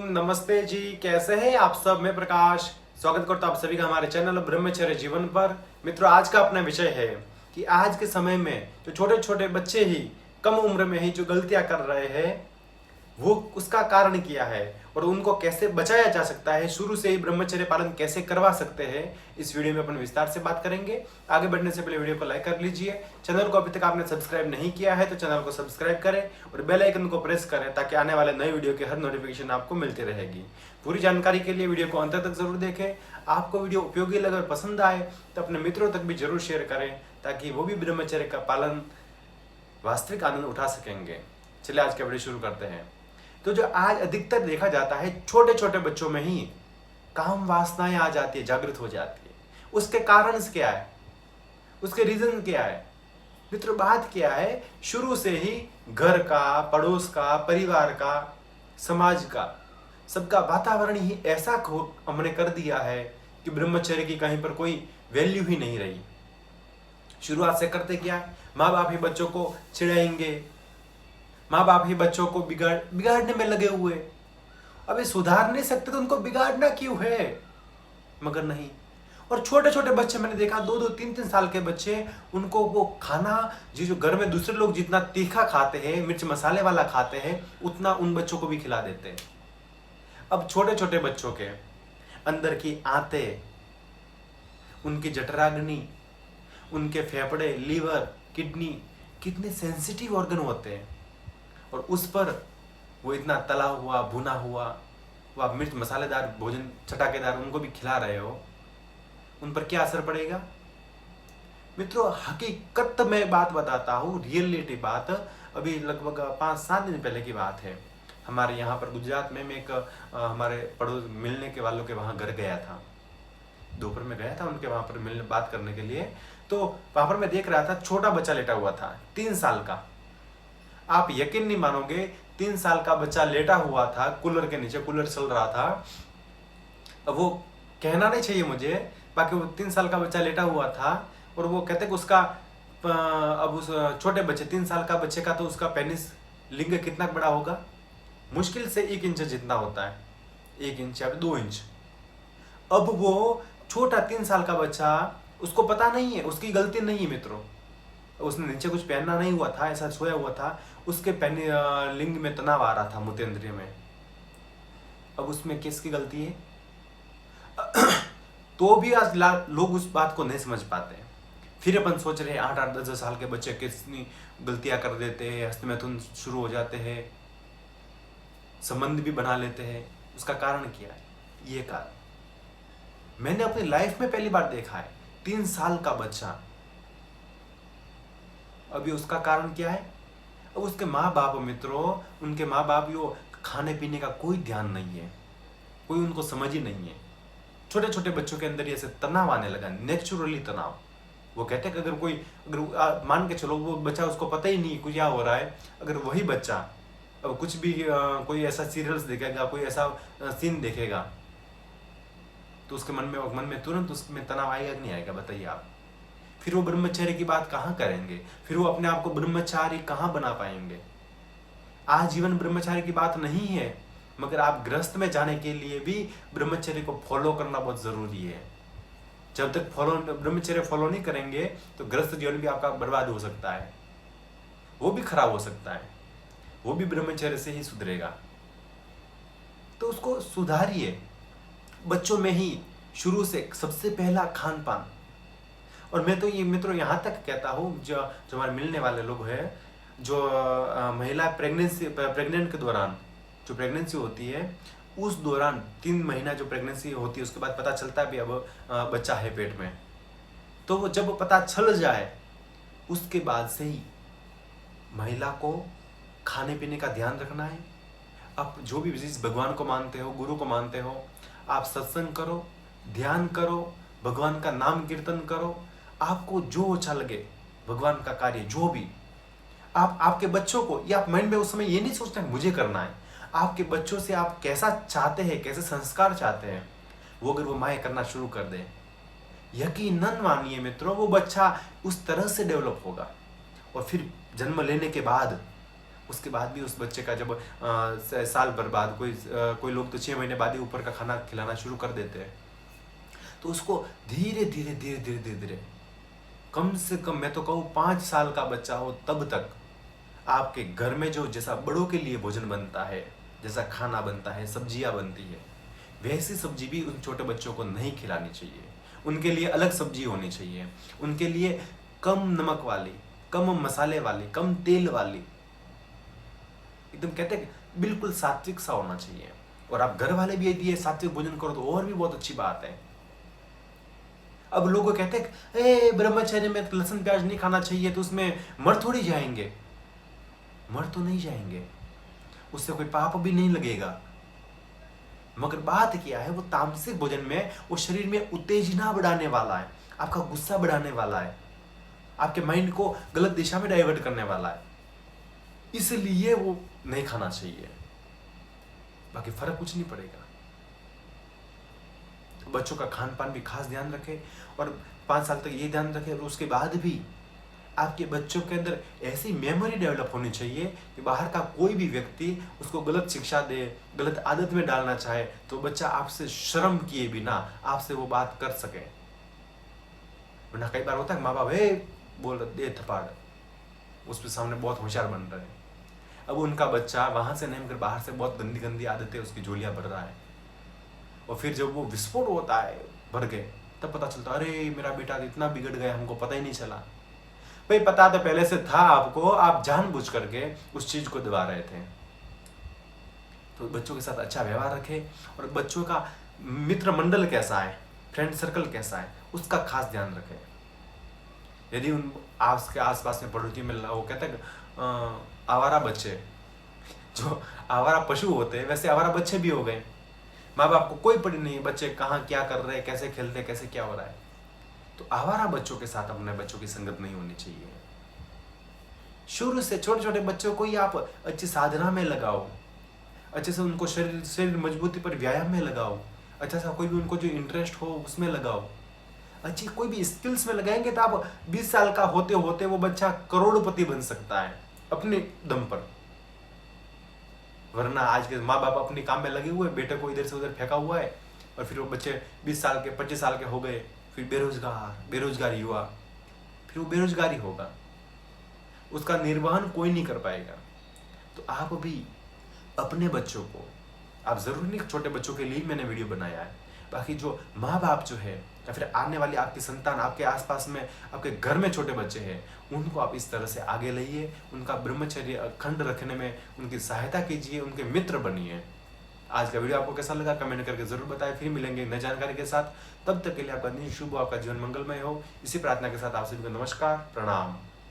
नमस्ते जी, कैसे हैं आप सब। मैं प्रकाश स्वागत करता हूं आप सभी का हमारे चैनल ब्रह्मचर्य जीवन पर। मित्रों, आज का अपना विषय है कि आज के समय में जो छोटे छोटे बच्चे ही कम उम्र में ही जो गलतियां कर रहे हैं वो उसका कारण क्या है और उनको कैसे बचाया जा सकता है, शुरू से ही ब्रह्मचर्य पालन कैसे करवा सकते हैं, इस वीडियो में अपन विस्तार से बात करेंगे। आगे बढ़ने से पहले वीडियो को लाइक कर लीजिए। चैनल को अभी तक आपने सब्सक्राइब नहीं किया है तो चैनल को सब्सक्राइब करें और बेल आइकन को प्रेस करें ताकि आने वाले नए वीडियो की हर नोटिफिकेशन आपको मिलती रहेगी। पूरी जानकारी के लिए वीडियो को अंत तक जरूर देखें। आपको वीडियो उपयोगी लगे और पसंद आए तो अपने मित्रों तक भी जरूर शेयर करें ताकि वो भी ब्रह्मचर्य का पालन वास्तविक आनंद उठा सकेंगे। चलिए आज का वीडियो शुरू करते हैं। तो जो आज अधिकतर देखा जाता है, छोटे छोटे बच्चों में ही काम वासनाएं आ जाती है, जागृत हो जाती है। उसके कारण क्या है, उसके रीजन क्या है मित्रों? बात क्या है, शुरू से ही घर का, पड़ोस का, परिवार का, समाज का, सबका वातावरण ही ऐसा हमने कर दिया है कि ब्रह्मचर्य की कहीं पर कोई वैल्यू ही नहीं रही। शुरुआत से क्या है, माँ बाप ही बच्चों को चिढ़ाएंगे, माँ बाप ही बच्चों को बिगाड़ने में लगे हुए। अबे सुधार नहीं सकते तो उनको बिगाड़ना क्यों है? मगर नहीं। और छोटे छोटे बच्चे मैंने देखा, 2-2, 3-3 साल के बच्चे, उनको वो खाना जो घर में दूसरे लोग जितना तीखा खाते हैं, मिर्च मसाले वाला खाते हैं, उतना उन बच्चों को भी खिला देते हैं। अब छोटे छोटे बच्चों के अंदर की आंतें, उनकी जठराग्नि, उनके फेफड़े, लीवर, किडनी कितने सेंसिटिव ऑर्गन होते हैं और उस पर वो इतना तला हुआ, भुना हुआ, वो आप मिर्च मसालेदार भोजन, चटाकेदार उनको भी खिला रहे हो, उन पर क्या असर पड़ेगा? मित्रों, हकीकत में बात बताता हूँ, रियलिटी बात। अभी लगभग 5-7 दिन पहले की बात है। हमारे यहाँ पर गुजरात में मैं एक हमारे पड़ोस मिलने के वालों के वहाँ घर गया था। दोपहर में गया था उनके वहाँ पर मिलने, बात करने के लिए। तो वहाँ पर मैं देख रहा था, छोटा बच्चा लेटा हुआ था, 3 साल का। आप यकीन नहीं मानोगे, 3 साल का बच्चा लेटा हुआ था कूलर के नीचे, कूलर चल रहा था। अब वो कहना नहीं चाहिए मुझे, बाकी वो 3 साल का बच्चा लेटा हुआ था और वो कहते कि उसका अब उस छोटे बच्चे 3 साल का बच्चे का तो उसका पेनिस, लिंग कितना बड़ा होगा? मुश्किल से 1 इंच जितना होता है, 1 इंच या 2 इंच। अब वो छोटा 3 साल का बच्चा, उसको पता नहीं है, उसकी गलती नहीं है मित्रों, उसने नीचे कुछ पहनना नहीं हुआ था, ऐसा सोया हुआ था, उसके लिंग में तनाव आ रहा था, मूत्रेंद्रिय में। अब उसमें किसकी गलती है? तो भी आज लोग उस बात को नहीं समझ पाते। फिर अपन सोच रहे हैं 8-8, 10 साल के बच्चे कितनी गलतियां कर देते हैं, हस्तमैथुन शुरू हो जाते हैं, संबंध भी बना लेते हैं। उसका कारण क्या है? ये कारण मैंने अपनी लाइफ में पहली बार देखा है। 3 साल का बच्चा, अभी उसका कारण क्या है? अब उसके माँ बाप मित्रों, उनके माँ बाप यो खाने पीने का कोई ध्यान नहीं है, कोई उनको समझ ही नहीं है। छोटे छोटे बच्चों के अंदर ऐसे तनाव आने लगा, नेचुरली तनाव। वो कहते हैं कि अगर मान के चलो वो बच्चा, उसको पता ही नहीं कुछ क्या हो रहा है, अगर वही बच्चा अब कुछ भी कोई ऐसा सीरियल्स देखेगा, कोई ऐसा सीन देखेगा, तो उसके मन में तुरंत उसमें तनाव आएगा कि नहीं आएगा? बताइए आप। फिर वो ब्रह्मचर्य की बात कहाँ करेंगे? फिर वो अपने आप को ब्रह्मचारी कहाँ बना पाएंगे? आजीवन ब्रह्मचारी की बात नहीं है, मगर आप गृहस्थ में जाने के लिए भी ब्रह्मचर्य को फॉलो करना बहुत जरूरी है। जब तक ब्रह्मचर्य फॉलो नहीं करेंगे तो गृहस्थ जीवन भी आपका बर्बाद हो सकता है, वो भी खराब हो सकता है, वो भी ब्रह्मचर्य से ही सुधरेगा। तो उसको सुधारिए बच्चों में ही, शुरू से। सबसे पहला खान पान। और मैं तो ये मित्रों यहाँ तक कहता हूँ, जो हमारे मिलने वाले लोग हैं, जो महिला प्रेग्नेंट के दौरान जो प्रेगनेंसी होती है, उस दौरान 3 महीना जो प्रेगनेंसी होती है, उसके बाद पता चलता है भी अब बच्चा है पेट में, तो वो जब पता चल जाए उसके बाद से ही महिला को खाने पीने का ध्यान रखना है। आप जो भी जिस भगवान को मानते हो, गुरु को मानते हो, आप सत्संग करो, ध्यान करो, भगवान का नाम कीर्तन करो। आपको जो अच्छा लगे, भगवान का कार्य जो भी, आप आपके बच्चों को, या आप माइंड में उस समय ये नहीं सोचना मुझे करना है, आपके बच्चों से आप कैसा चाहते हैं, कैसे संस्कार चाहते हैं, वो अगर वो माएँ करना शुरू कर दें, यकीनन मानिए मित्रों, वो बच्चा उस तरह से डेवलप होगा। और फिर जन्म लेने के बाद उसके बाद भी उस बच्चे का जब साल भर बाद कोई लोग तो 6 महीने बाद ही ऊपर का खाना खिलाना शुरू कर देते हैं, तो उसको धीरे धीरे धीरे धीरे धीरे धीरे कम से कम मैं तो कहूँ 5 साल का बच्चा हो तब तक आपके घर में जो जैसा बड़ों के लिए भोजन बनता है, जैसा खाना बनता है, सब्जियां बनती है, वैसी सब्जी भी उन छोटे बच्चों को नहीं खिलानी चाहिए। उनके लिए अलग सब्जी होनी चाहिए, उनके लिए कम नमक वाली, कम मसाले वाली, कम तेल वाली, एकदम कहते हैं बिल्कुल सात्विक सा होना चाहिए। और आप घर वाले भी यदि ये सात्विक भोजन करो तो और भी बहुत अच्छी बात है। अब लोग कहते हैं ब्रह्मचर्य में लहसुन प्याज नहीं खाना चाहिए, तो उसमें मर थोड़ी जाएंगे। मर तो नहीं जाएंगे, उससे कोई पाप भी नहीं लगेगा, मगर बात क्या है, वो तामसिक भोजन में वो शरीर में उत्तेजना बढ़ाने वाला है, आपका गुस्सा बढ़ाने वाला है, आपके माइंड को गलत दिशा में डाइवर्ट करने वाला है, इसलिए वो नहीं खाना चाहिए। बाकी फर्क कुछ नहीं पड़ेगा। बच्चों का खान पान भी खास ध्यान रखें और 5 साल तक ये ध्यान रखें, और उसके बाद भी आपके बच्चों के अंदर ऐसी मेमोरी डेवलप होनी चाहिए कि बाहर का कोई भी व्यक्ति उसको गलत शिक्षा दे, गलत आदत में डालना चाहे तो बच्चा आपसे शर्म किए बिना आपसे वो बात कर सके। वरना कई बार होता है माँ बाप बोल दे थप्पड़, उसके सामने बहुत होशियार बन रहे हैं, अब उनका बच्चा वहां से नहीं मगर बाहर से बहुत गंदी गंदी आदतें उसकी झोलियां भर रहा है, और फिर जब वो विस्फोट होता है भर गए तब पता चलता अरे मेरा बेटा इतना बिगड़ गया, हमको पता ही नहीं चला। भाई पता तो पहले से था आपको, आप जानबूझ करके उस चीज को दबा रहे थे। तो बच्चों के साथ अच्छा व्यवहार रखें, और बच्चों का मित्र मंडल कैसा है, फ्रेंड सर्कल कैसा है, उसका खास ध्यान रखें। यदि उन आपके आसपास में पड़ोसी में वो कहते हैं आवारा बच्चे, जो आवारा पशु होते हैं वैसे आवारा बच्चे भी हो गए। माँ बाप को कोई पड़ी नहीं बच्चे कहाँ क्या कर रहे हैं, कैसे खेलते हैं, कैसे क्या हो रहा है। तो आवारा बच्चों के साथ अपने बच्चों की संगत नहीं होनी चाहिए। शुरू से छोटे छोटे बच्चों को ही आप अच्छी साधना में लगाओ, अच्छे से उनको शरीर मजबूती पर व्यायाम में लगाओ, अच्छा सा कोई भी उनको जो इंटरेस्ट हो उसमें लगाओ, अच्छी कोई भी स्किल्स में लगाएंगे तो आप 20 साल का होते होते वो बच्चा करोड़पति बन सकता है अपने दम पर। वरना आज के माँ बाप अपने काम में लगे हुए, बेटे को इधर से उधर फेंका हुआ है, और फिर वो बच्चे 20 साल के 25 साल के हो गए, फिर बेरोजगार युवा, फिर वो बेरोजगारी होगा, उसका निर्वहन कोई नहीं कर पाएगा। तो आप भी अपने बच्चों को, आप जरूरी नहीं छोटे बच्चों के लिए मैंने वीडियो बनाया है, बाकी जो माँ बाप जो है या फिर आने वाली आपकी संतान, आपके आसपास में आपके घर में छोटे बच्चे हैं, उनको आप इस तरह से आगे लाइए, उनका ब्रह्मचर्य अखंड रखने में उनकी सहायता कीजिए, उनके मित्र बनिए। आज का वीडियो आपको कैसा लगा कमेंट करके जरूर बताएं। फिर मिलेंगे नई जानकारी के साथ, तब तक के लिए आपका दिन शुभ हो, आपका जीवन मंगलमय हो। इसी प्रार्थना के साथ आप सभी को नमस्कार, प्रणाम।